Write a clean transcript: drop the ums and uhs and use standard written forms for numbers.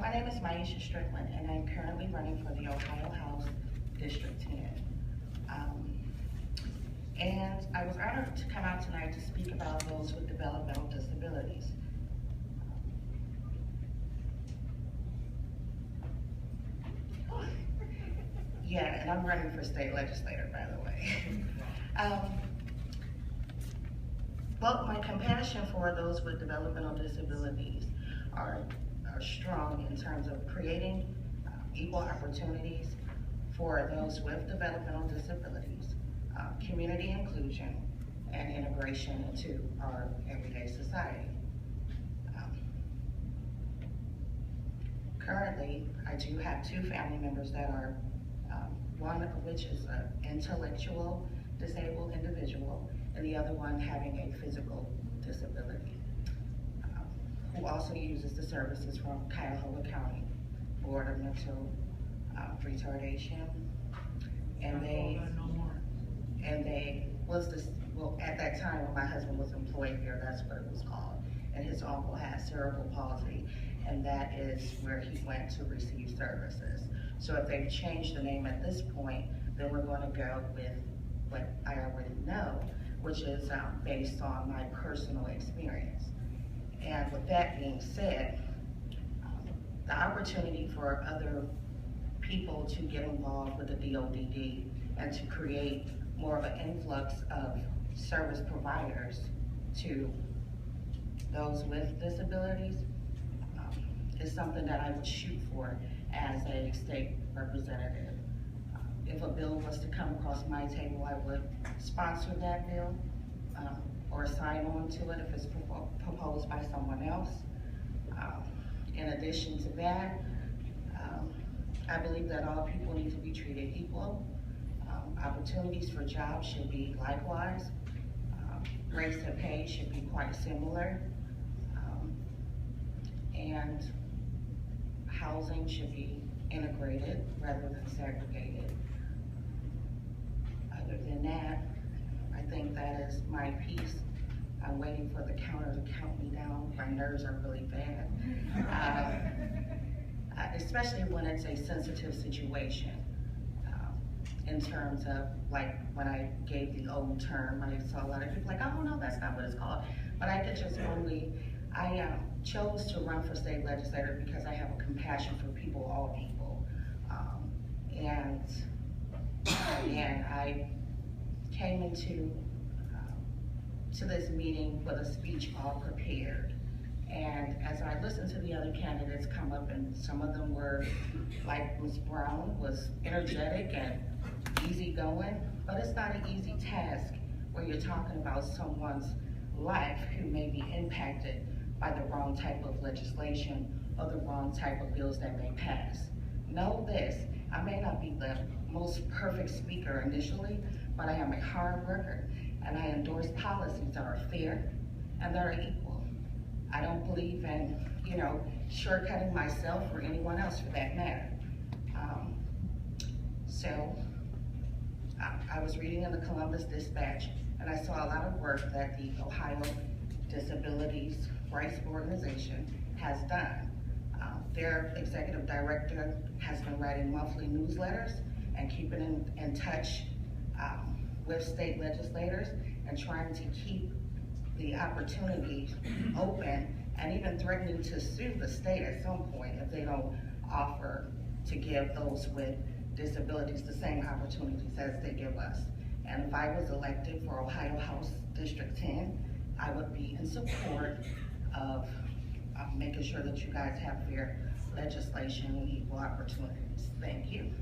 My name is Strickland, and I'm currently running for the Ohio House District 10. And I was honored to come out tonight to speak about those with developmental disabilities. Yeah, and I'm running for state legislator, by the way. Well, my compassion for those with developmental disabilities are strong in terms of creating equal opportunities for those with developmental disabilities, community inclusion, and integration into our everyday society. Currently, I do have two family members that are, one of which is an intellectual disabled individual, and the other one having a physical disability, who also uses the services from Cuyahoga County Board of Mental Retardation. And at that time when my husband was employed here, that's what it was called. And his uncle has cerebral palsy, and that is where he went to receive services. So if they've changed the name at this point, then we're going to go with what I already know, which is based on my personal experience. And with that being said, the opportunity for other people to get involved with the DODD and to create more of an influx of service providers to those with disabilities is something that I would shoot for as a state representative. If a bill was to come across my table, I would sponsor that bill or sign on to it if it's proposed by someone else. In addition to that, I believe that all people need to be treated equal. Opportunities for jobs should be likewise. Rates of pay should be quite similar. And housing should be integrated rather than segregated. Other than that, I think that is my piece. I'm waiting for the counter to count me down. My nerves are really bad. Especially when it's a sensitive situation. In terms of, like, when I gave the old term, I saw a lot of people like, oh no, that's not what it's called. But I chose to run for state legislator because I have a compassion for people, all people. And I came into to this meeting with a speech all prepared. And as I listened to the other candidates come up, and some of them were, like Ms. Brown, was energetic and easygoing, but it's not an easy task when you're talking about someone's life who may be impacted by the wrong type of legislation or the wrong type of bills that may pass. Know this, I may not be the most perfect speaker initially, but I am a hard worker, and I endorse policies that are fair and that are equal. I don't believe in, shortcutting myself or anyone else for that matter. I was reading in the Columbus Dispatch, and I saw a lot of work that the Ohio Disabilities Rights Organization has done. Their executive director has been writing monthly newsletters and keeping in touch with state legislators and trying to keep the opportunity open, and even threatening to sue the state at some point if they don't offer to give those with disabilities the same opportunities as they give us. And if I was elected for Ohio House District 10, I would be in support of making sure that you guys have fair legislation and equal opportunities. Thank you.